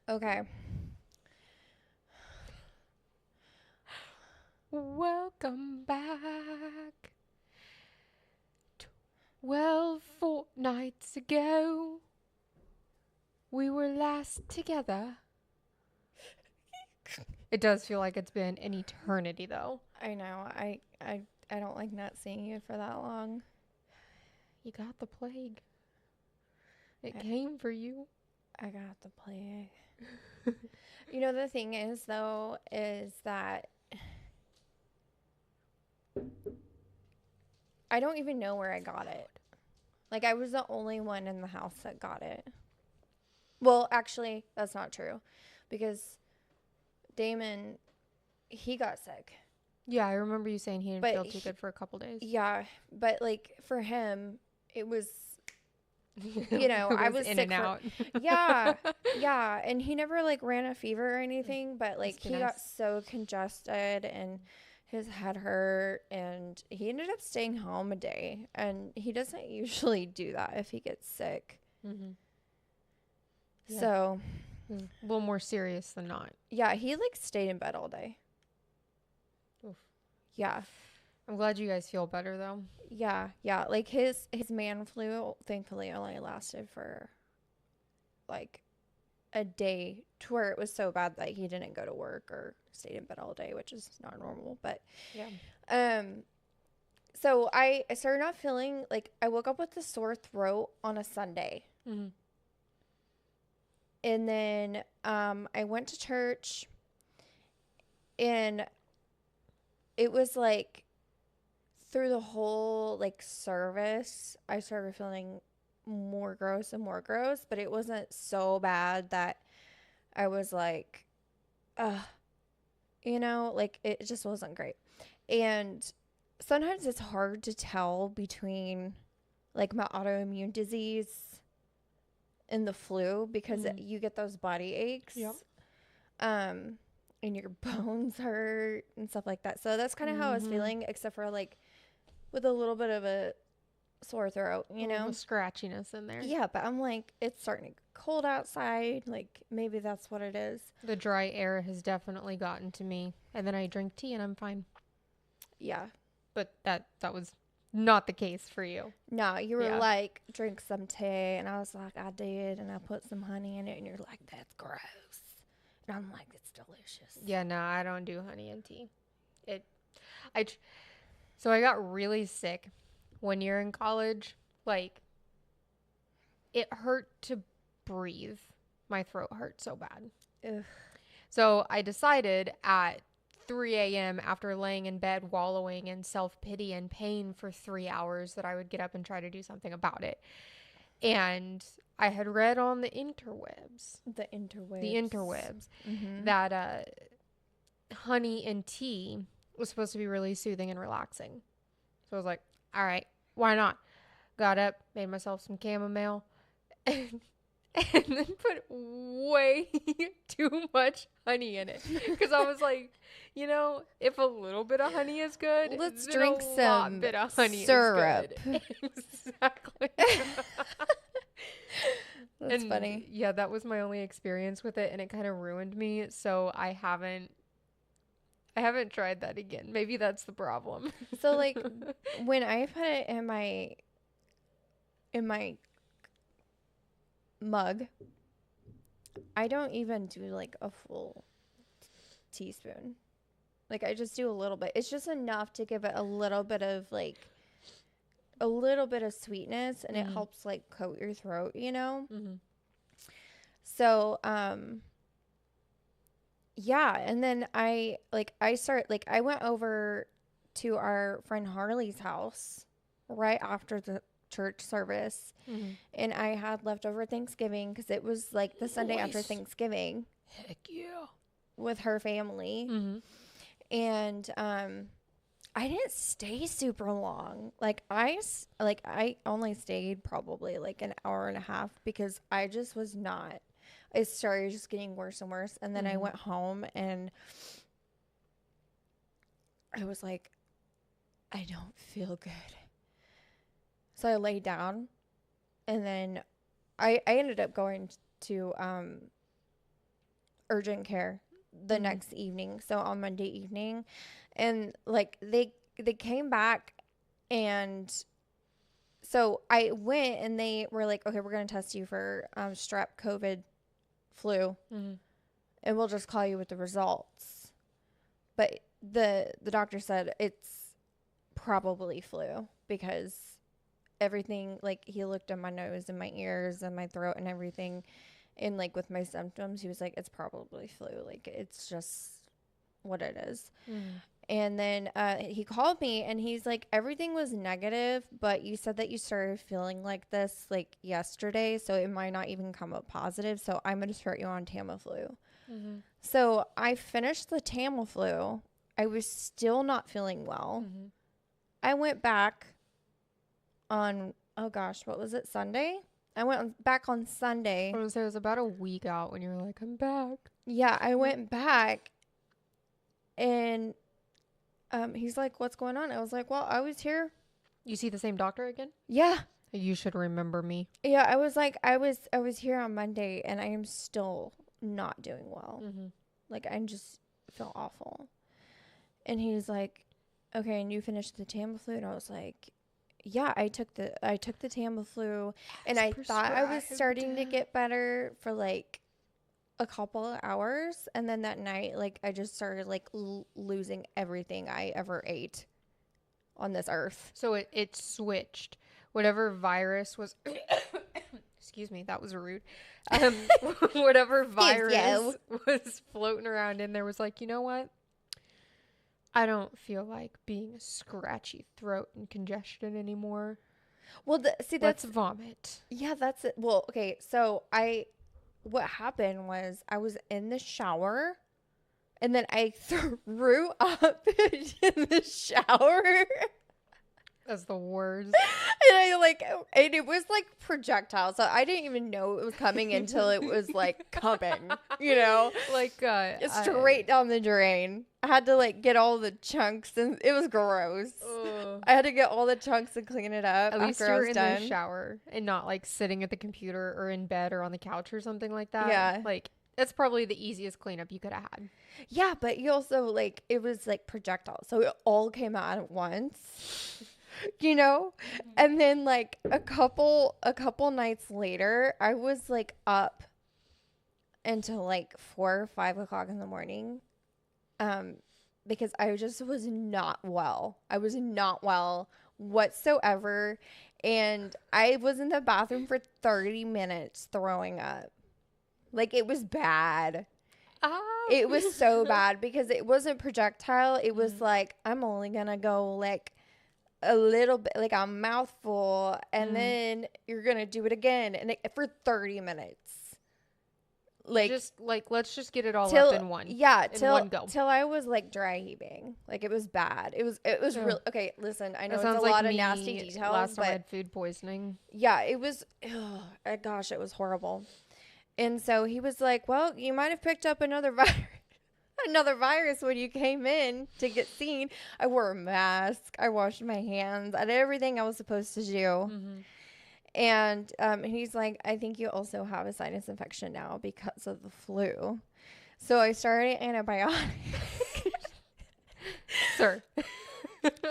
Okay. Welcome back. 12 fortnights ago, we were last together. It does feel like it's been an eternity, though. I know. I don't like not seeing you for that long. You got the plague. It I- came for you. I got the plague. You know, the thing is, though, is that I don't even know where I got it. Like, I was the only one in the house that got it. Well, actually, that's not true. Because Damon, he got sick. Yeah, I remember you saying he didn't But feel too good for a couple days. Yeah, but, like, for him, it was, I was in sick and out. Yeah. And he never, like, ran a fever or anything. But, like, he got so congested and his head hurt. And he ended up staying home a day. And he doesn't usually do that if he gets sick. Mm-hmm. Yeah. So, a little more serious than not. yeah, he, like, stayed in bed all day. Oof. Yeah. I'm glad you guys feel better, though. Yeah. Like, his man flu, thankfully, only lasted for, like, a day, to where it was so bad that he didn't go to work or stayed in bed all day, which is not normal. But yeah. So I started not feeling like, I woke up with a sore throat on a Sunday. Mm-hmm. And then I went to church, and it was like through the whole like service, I started feeling more gross and more gross, but it wasn't so bad that I was like, like it just wasn't great. And sometimes it's hard to tell between like my autoimmune disease and the flu, because you get those body aches. Yep. And your bones hurt and stuff like that. So that's kind of how I was feeling, except for like with a little bit of a sore throat, A little scratchiness in there. Yeah, but I'm like, it's starting to get cold outside. Like, maybe that's what it is. The dry air has definitely gotten to me. And then I drink tea and I'm fine. Yeah. But that was not the case for you. No, you were like, drink some tea. And I was like, I did. And I put some honey in it. And you're like, that's gross. And I'm like, it's delicious. Yeah, no, I don't do honey and tea. So I got really sick one year in college. Like, it hurt to breathe. My throat hurt so bad. Ugh. So I decided at 3 a.m. after laying in bed wallowing in self-pity and pain for 3 hours that I would get up and try to do something about it. And I had read on the interwebs that honey and tea was supposed to be really soothing and relaxing. So I was like, all right, why not? Got up, made myself some chamomile, and then put way too much honey in it. Because I was like, if a little bit of honey is good, let's then drink a some bit of honey syrup. Is good. Exactly. That's funny. Yeah, that was my only experience with it, and it kind of ruined me. So I haven't tried that again. Maybe that's the problem. So like when I put it in my mug, I don't even do like a full teaspoon. Like, I just do a little bit. It's just enough to give it a little bit of sweetness, and it helps like coat your throat, So yeah, and then I went over to our friend Harley's house right after the church service, and I had leftover Thanksgiving, because it was like the Sunday after Thanksgiving. Heck yeah. With her family. And I didn't stay super long. Like, I only stayed probably like an hour and a half, because I just was not. It started just getting worse and worse. And then I went home, and I was like, I don't feel good. So I laid down, And then I ended up going to urgent care the next evening. So on Monday evening, and like they came back, and so I went and they were like, okay, we're going to test you for strep, COVID, flu, and we'll just call you with the results. But the doctor said it's probably flu because everything, like he looked at my nose and my ears and my throat and everything, and like with my symptoms, he was like, it's probably flu. Like it's just what it is. And then he called me and he's like, everything was negative, but you said that you started feeling like this like yesterday, so it might not even come up positive. So I'm going to start you on Tamiflu. So I finished the Tamiflu. I was still not feeling well. I went back on, oh gosh, what was it, Sunday? I went back on Sunday. I was say it was about a week out when you were like, I'm back. Yeah, I went back and he's like, what's going on? I was like, well, I was here. You see the same doctor again? Yeah. You should remember me. Yeah, I was like, I was here on Monday and I am still not doing well. Like I just feel awful. And he was like, okay, and you finished the Tamiflu? And I was like, yeah, I took the Tamiflu, and I thought I was starting to get better for like a couple of hours, and then that night, like I just started like losing everything I ever ate on this earth. So it switched. Whatever virus was excuse me, that was rude. Whatever virus was floating around in there was like, you know what? I don't feel like being a scratchy throat and congestion anymore. Well, let's vomit. Yeah, that's it. Well, okay, so what happened was I was in the shower, and then I threw up in the shower. That's the worst. And it was like projectile, so I didn't even know it was coming until it was like coming, you know, like straight down the drain. I had to like get all the chunks, and it was gross. I had to get all the chunks and clean it up. At least you're in the shower and not like sitting at the computer or in bed or on the couch or something like that. Yeah, like that's probably the easiest cleanup you could have had. Yeah, but you also like it was like projectile, so it all came out at once. You know, and then like a couple nights later, I was like up until like 4 or 5 o'clock in the morning, because I just was not well. I was not well whatsoever, and I was in the bathroom for 30 minutes throwing up. Like it was bad. It was so bad because it wasn't projectile. It was like, I'm only gonna go like a little bit, like a mouthful, and then you're gonna do it again, and for 30 minutes, like just like let's just get it all up in one. Yeah, till I was like dry heaving. Like it was bad. It was really okay. Listen, I know it's a lot of nasty details. Last time I had food poisoning. Yeah, it was. Gosh, it was horrible. And so he was like, "Well, you might have picked up another virus." When you came in to get seen. I wore a mask. I washed my hands. I did everything I was supposed to do. And he's like, I think you also have a sinus infection now because of the flu. So I started antibiotics. Sir.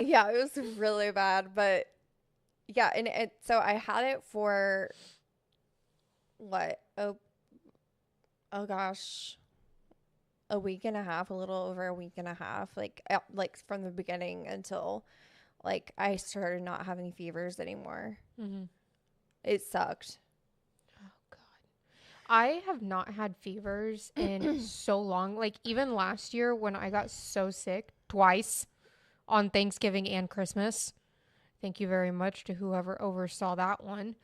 Yeah, it was really bad. But yeah, and so I had it for what? Oh gosh. A week and a half, a little over a week and a half, like from the beginning until like I started not having fevers anymore. It sucked. Oh God, I have not had fevers in so long. Like even last year when I got so sick twice on Thanksgiving and Christmas. Thank you very much to whoever oversaw that one.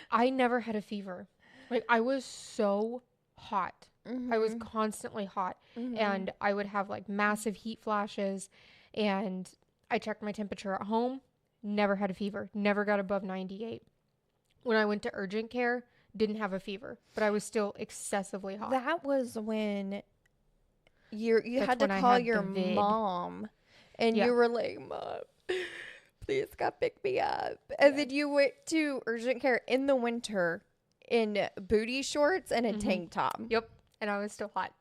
I never had a fever. Like I was so hot. I was constantly hot, and I would have like massive heat flashes, and I checked my temperature at home, never had a fever, never got above 98. When I went to urgent care, didn't have a fever, but I was still excessively hot. That was when you had to call your mom, and you were like, Mom, please come pick me up. And then you went to urgent care in the winter in booty shorts and a tank top. Yep. And I was still hot.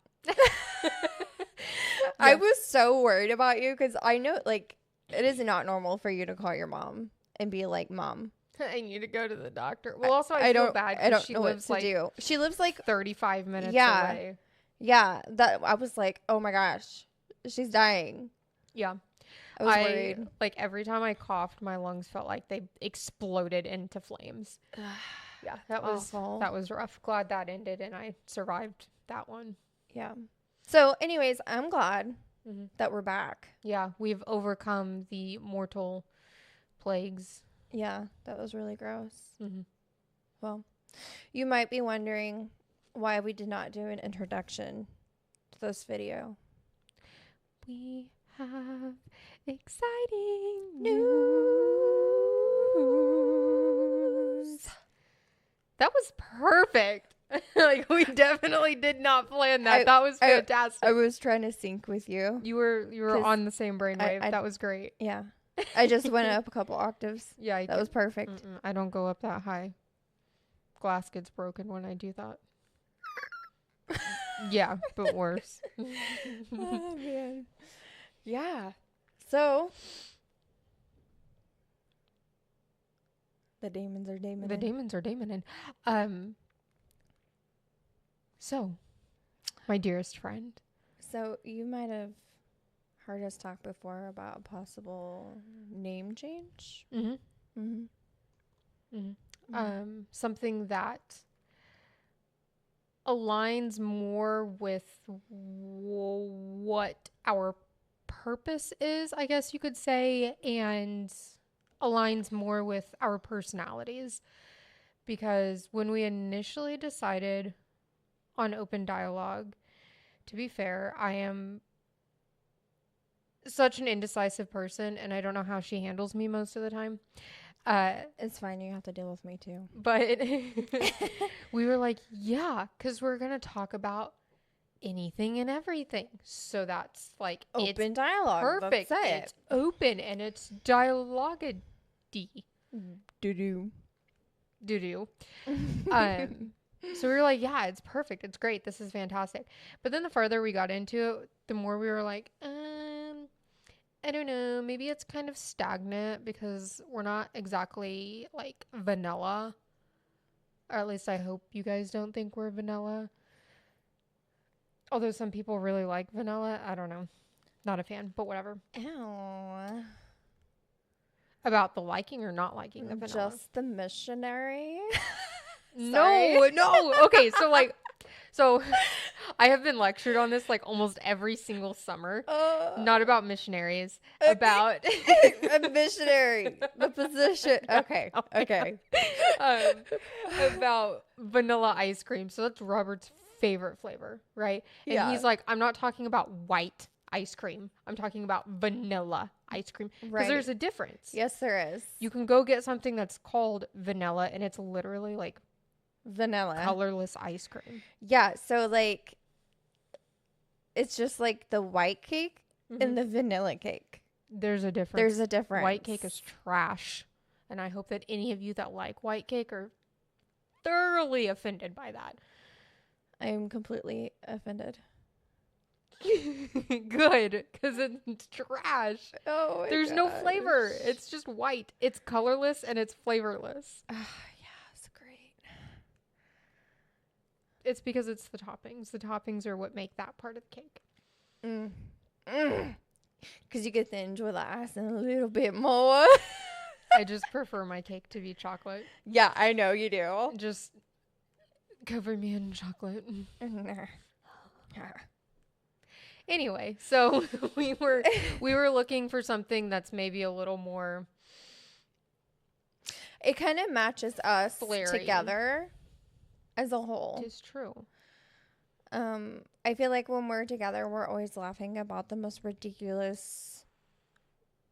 I was so worried about you because I know, like, it is not normal for you to call your mom and be like, Mom, I need to go to the doctor. Well, also, I feel bad I don't she know lives what to do. She lives like 35 minutes Yeah. away. Yeah, that I was like, oh my gosh, she's dying. Yeah. I was worried. Like, every time I coughed, my lungs felt like they exploded into flames. Yeah, that was Awful. that was rough. Glad that ended and I survived that one. Yeah. So, anyways, I'm glad Mhm. that we're back. Yeah, we've overcome the mortal plagues. Yeah, that was really gross. Mhm. Well, you might be wondering why we did not do an introduction to this video. We have exciting News. That was perfect. Like, we definitely did not plan that. That was fantastic. I was trying to sync with you. You were on the same brainwave. That was great. Yeah. I just went up a couple octaves. Yeah, that was perfect. I don't go up that high. Glass gets broken when I do that. Yeah, but worse. Oh, man. Yeah. So, the demons are demoning. The demons are demoning. So, my dearest friend. So, you might have heard us talk before about a possible name change. Something that aligns more with what our purpose is, I guess you could say, and aligns more with our personalities. Because when we initially decided on open dialogue, to be fair, I am such an indecisive person and I don't know how she handles me most of the time. It's fine. You have to deal with me too. But we were like, yeah, because we're going to talk about anything and everything. So that's like open dialogue. Perfect. That's it. It's open and it's dialogue-y. Doo-doo. Doo-doo. So we were like, yeah, it's perfect. It's great. This is fantastic. But then the farther we got into it, the more we were like, I don't know. Maybe it's kind of stagnant because we're not exactly like vanilla. Or at least I hope you guys don't think we're vanilla. Although some people really like vanilla. I don't know. Not a fan, but whatever. Ew. About the liking or not liking the vanilla? Just the missionary. No. Okay, so I have been lectured on this like almost every single summer. Not about missionaries, about a missionary, the position. Okay. About vanilla ice cream. So that's Robert's favorite flavor, right? And he's like, I'm not talking about white ice cream. I'm talking about vanilla ice cream. Because there's a difference. Yes, there is. You can go get something that's called vanilla and it's literally like vanilla colorless ice cream. Yeah, so like it's just like the white cake and the vanilla cake. There's a difference. There's a difference. White cake is trash. And I hope that any of you that like white cake are thoroughly offended by that. I am completely offended. Good, because it's trash. Oh, there's no flavor. It's just white. It's colorless and it's flavorless. Yeah, it's great. It's because it's the toppings. The toppings are what make that part of the cake. Because you get the enjoy the ice and a little bit more. I just prefer my cake to be chocolate. Yeah, I know you do. Just cover me in chocolate. Anyway, so we were looking for something that's maybe a little more. It kind of matches us flary. Together as a whole. It's true. I feel like when we're together, we're always laughing about the most ridiculous,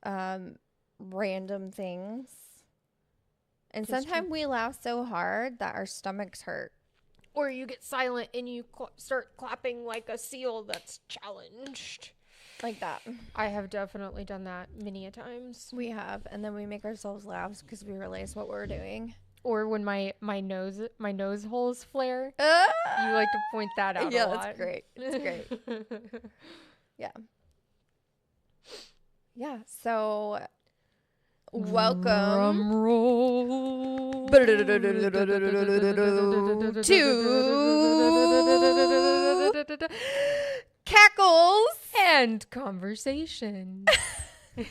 random things. And sometimes we laugh so hard that our stomachs hurt. Or you get silent and you start clapping like a seal that's challenged. like that. I have definitely done that many a times. We have, and then we make ourselves laugh because we realize what we're doing. Or when my nose holes flare, Ah! you like to point that out a lot. That's great. It's great. Yeah. Yeah. So, welcome Drum roll. to Cackles And conversation. Yay.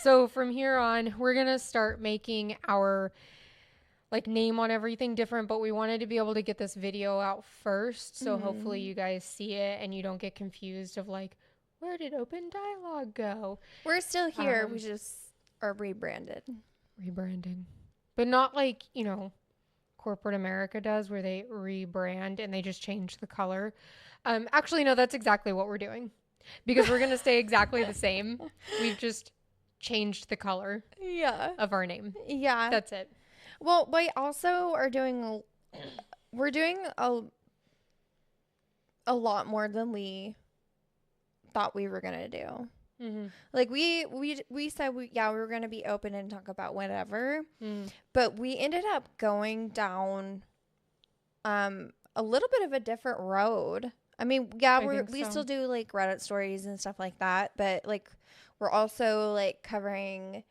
So from here on, we're going to start making our like name on everything different, but we wanted to be able to get this video out first. So hopefully you guys see it and you don't get confused of like, where did open dialogue go? We're still here. We just are rebranded. Rebranding. But not like, corporate America does where they rebrand and they just change the color. Actually, no, that's exactly what we're doing. Because we're going to stay exactly the same. We've just changed the color of our name. Yeah. That's it. Well, we also are doing a lot more than we thought we were going to do. Mm-hmm. Like we said we were going to be open and talk about whatever. But we ended up going down a little bit of a different road. I mean, we still do like Reddit stories and stuff like that, but like we're also like covering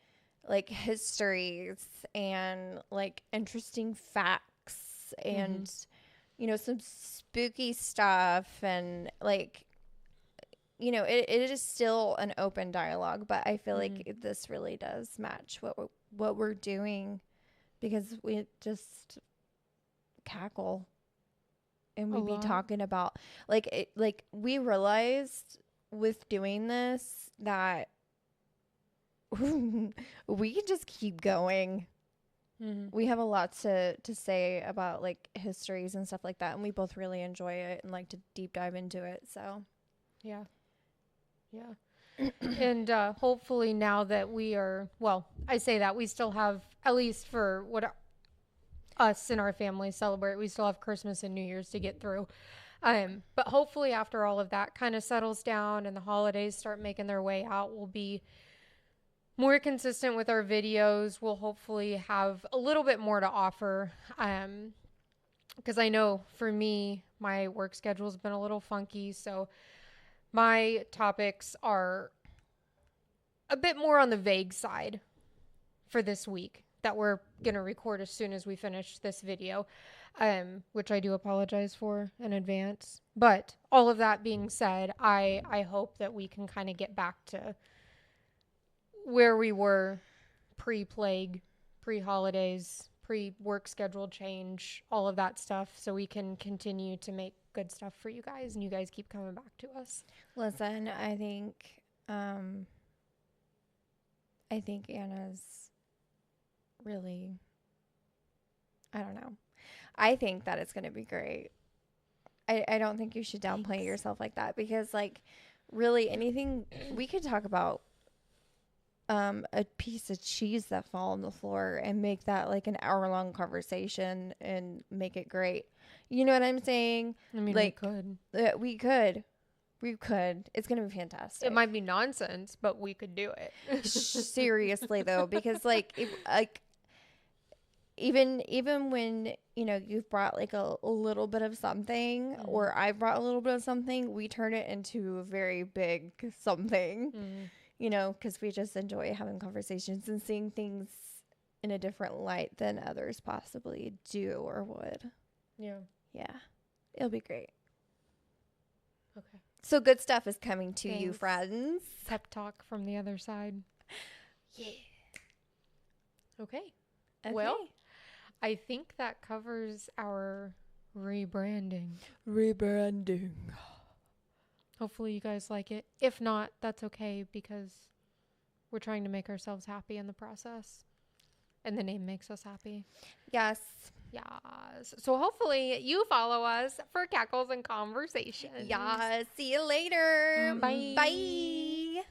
like histories and like interesting facts and some spooky stuff and like it is still an open dialogue, but I feel like this really does match what we're doing because we just cackle and we be talking about like we realized with doing this that we can just keep going. We have a lot to say about like histories and stuff like that, and we both really enjoy it and like to deep dive into it. So yeah and hopefully now that we are, well, I say that we still have, at least for what us and our family celebrate, we still have Christmas and New Year's to get through, but hopefully after all of that kind of settles down and the holidays start making their way out, we'll be more consistent with our videos. We'll hopefully have a little bit more to offer, because I know for me my work schedule has been a little funky, so my topics are a bit more on the vague side for this week that we're going to record as soon as we finish this video, which I do apologize for in advance. But all of that being said, I hope that we can kind of get back to where we were pre-plague, pre-holidays, pre-work schedule change, all of that stuff, so we can continue to make good stuff for you guys and you guys keep coming back to us. Listen, I think Anna's really, I don't know. I think that it's going to be great. I don't think you should downplay yourself like that because like really anything we could talk about a piece of cheese that fall on the floor and make that like an hour-long conversation and make it great. You know what I'm saying? I mean, like, we could. We could. It's going to be fantastic. It might be nonsense, but we could do it. Seriously, though, because like even when, you've brought like a little bit of something or I've brought a little bit of something, we turn it into a very big something, because we just enjoy having conversations and seeing things in a different light than others possibly do or would. Yeah. Yeah. It'll be great. Okay. So good stuff is coming to Thanks. you, friends. Pep talk from the other side. Yeah. Okay. Well, I think that covers our rebranding. Hopefully you guys like it. If not, that's okay because we're trying to make ourselves happy in the process. And the name makes us happy. Yes. Yes. So hopefully you follow us for Cackles and Conversations. Yeah. See you later. Bye. Bye.